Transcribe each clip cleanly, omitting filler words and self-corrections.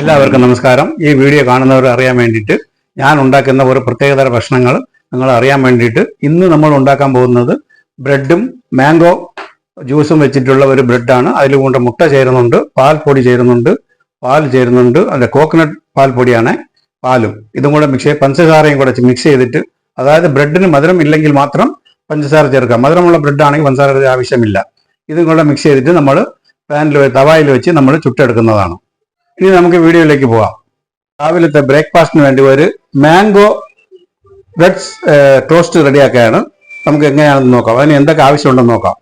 എല്ലാവർക്കും നമസ്കാരം. ഈ വീഡിയോ കാണുന്നവർ അറിയാൻ വേണ്ടിയിട്ട് ഞാൻ ഉണ്ടാക്കുന്ന ഒരു പ്രത്യേകതര ഭക്ഷണങ്ങൾ നിങ്ങൾ അറിയാൻ വേണ്ടിയിട്ട് ഇന്ന് നമ്മൾ ഉണ്ടാക്കാൻ പോകുന്നത് ബ്രെഡും മാംഗോ ജ്യൂസും വെച്ചിട്ടുള്ള ഒരു ബ്രെഡാണ്. അതിൽ കൊണ്ട് മുട്ട ചേരുന്നുണ്ട്, പാൽപ്പൊടി ചേരുന്നുണ്ട്, പാൽ ചേരുന്നുണ്ട്, അല്ല കോക്കനട്ട് പാൽപ്പൊടിയാണ്, പാലും ഇതും കൂടെ മിക്സ് ചെയ്ത് പഞ്ചസാരയും കൂടെ മിക്സ് ചെയ്തിട്ട്, അതായത് ബ്രെഡിന് മധുരം ഇല്ലെങ്കിൽ മാത്രം പഞ്ചസാര ചേർക്കാം, മധുരമുള്ള ബ്രെഡാണെങ്കിൽ പഞ്ചസാര ആവശ്യമില്ല. ഇതും കൂടെ മിക്സ് ചെയ്തിട്ട് നമ്മൾ തവായിൽ വെച്ച് നമ്മൾ ചുട്ടെടുക്കുന്നതാണ്. ഇനി നമുക്ക് വീഡിയോയിലേക്ക് പോകാം. രാവിലത്തെ ബ്രേക്ക്ഫാസ്റ്റിന് വേണ്ടി ഒരു മാംഗോ ബ്രെഡ് ടോസ്റ്റ് റെഡിയാക്കുകയാണ്. നമുക്ക് എങ്ങനെയാണെന്ന് നോക്കാം, അതിന് എന്തൊക്കെ ആവശ്യമുണ്ടെന്ന് നോക്കാം.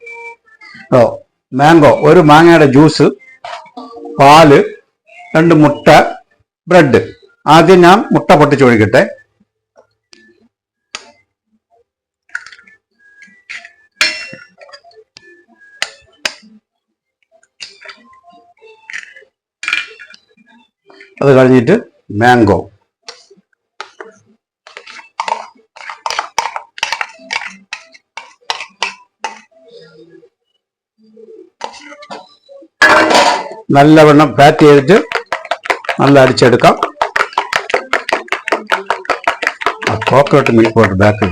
മാംഗോ, ഒരു മാങ്ങയുടെ ജ്യൂസ്, പാല്, 2 മുട്ട, ബ്രെഡ്. ആദ്യം ഞാൻ മുട്ട പൊട്ടിച്ചൊഴിക്കട്ടെ. അത് കഴിഞ്ഞിട്ട് മാംഗോ, നല്ലവണ്ണം പാറ്റ് ചെയ്തിട്ട് നല്ല അടിച്ചെടുക്കാം. കോക്കനട്ട് മിൽക്ക് പൗഡർ ബാക്ക്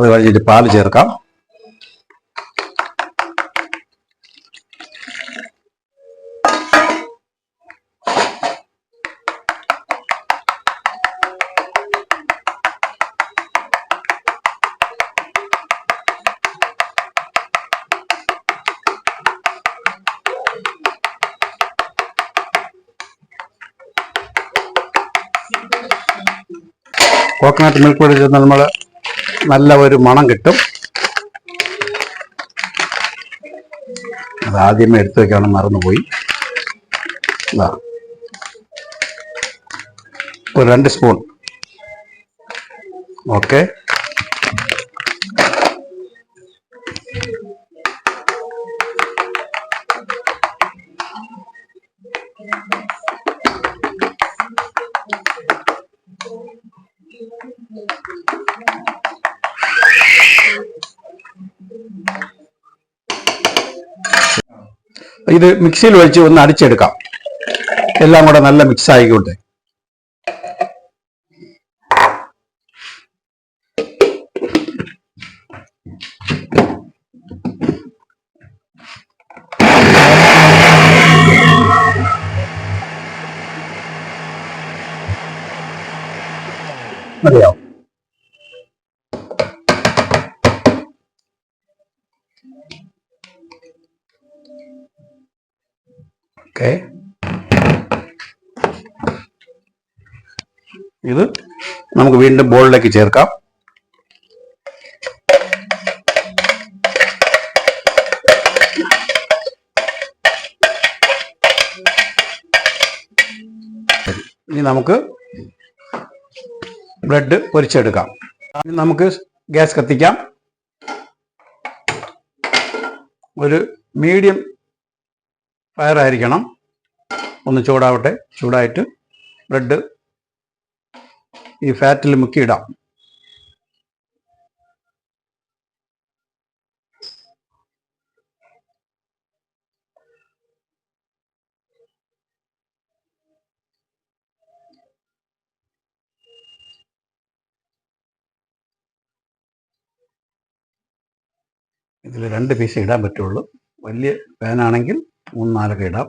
അത് കഴിഞ്ഞിട്ട് പാല് ചേർക്കാം. കോക്കനട്ട് മിൽക്ക് പൊടി ചേർന്ന് നമ്മൾ നല്ല ഒരു മണം കിട്ടും. അത് ആദ്യമേ എടുത്തു വെക്കണം, മറന്നുപോയി. ഒരു 2 സ്പൂൺ. ഓക്കെ, ഇത് മിക്സിയിൽ വെച്ച് ഒന്ന് അടിച്ചെടുക്കാം. എല്ലാം കൂടെ നല്ല മിക്സ് ആയിക്കോട്ടെ. മതിയാവും. ഓക്കെ, ഇത് നമുക്ക് വീണ്ടും ബോളിലേക്ക് ചേർക്കാം. ഇനി നമുക്ക് ബ്രെഡ് പൊരിച്ചെടുക്കാം. നമുക്ക് ഗ്യാസ് കത്തിക്കാം. ഒരു മീഡിയം ഫയർ ആയിരിക്കണം. ഒന്ന് ചൂടാവട്ടെ. ചൂടായിട്ട് ബ്രെഡ് ഈ ഫാറ്റിൽ മുക്കിയിടാം. ഇതിൽ 2 പീസ് ഇടാൻ പറ്റുള്ളൂ. വലിയ പാനാണെങ്കിൽ 3-4 ഇടാം.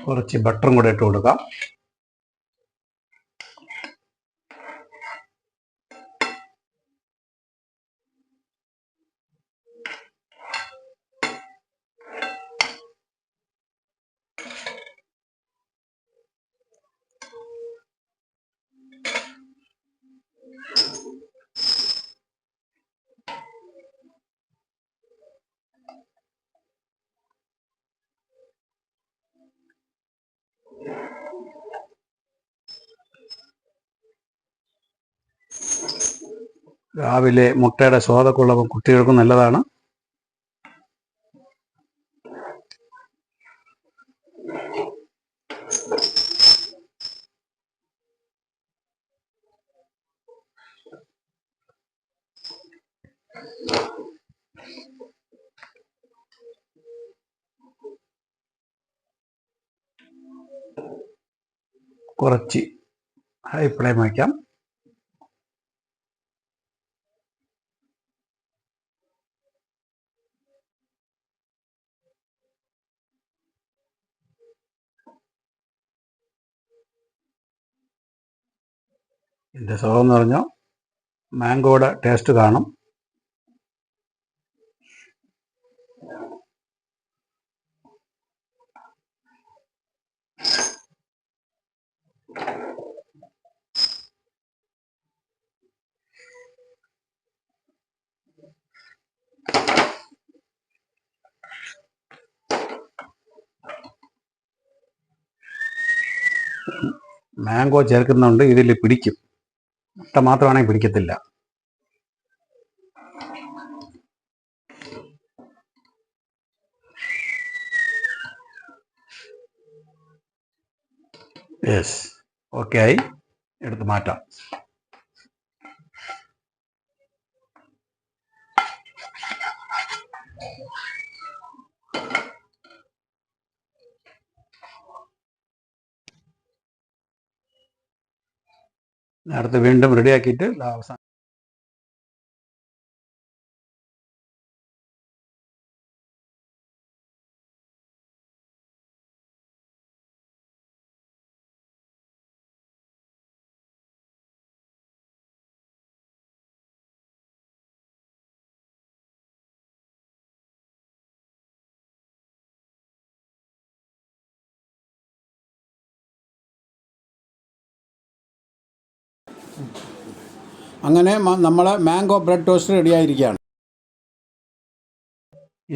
കുറച്ച് ബട്ടറും കൂടെ ഇട്ട് കൊടുക്കാം. രാവിലെ മുട്ടയുടെ സ്വാദൊക്കെ ഉള്ളപ്പോൾ കുട്ടികൾക്കും നല്ലതാണ്. കുറച്ച് ഹൈ ഫ്ലെയിം വയ്ക്കാം. ഇതിൻ്റെ സ്വാദം എന്ന് പറഞ്ഞാൽ മാംഗോയുടെ ടേസ്റ്റ് കാണും. മാംഗോ ചേർക്കുന്നുണ്ട്, ഇതിൽ പിടിക്കും. മുട്ട മാത്രമാണെങ്കിൽ പിടിക്കത്തില്ല. യെസ്, ഓക്കെ ആയി. എടുത്ത് മാറ്റാം. അടുത്ത് വീണ്ടും റെഡിയാക്കിയിട്ട് അവസാനം അങ്ങനെ നമ്മളെ മാംഗോ ബ്രെഡ് ടോസ്റ്റ് റെഡി ആയിരിക്കുകയാണ്.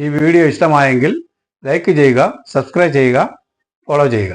ഈ വീഡിയോ ഇഷ്ടമായെങ്കിൽ ലൈക്ക് ചെയ്യുക, സബ്സ്ക്രൈബ് ചെയ്യുക, ഫോളോ ചെയ്യുക.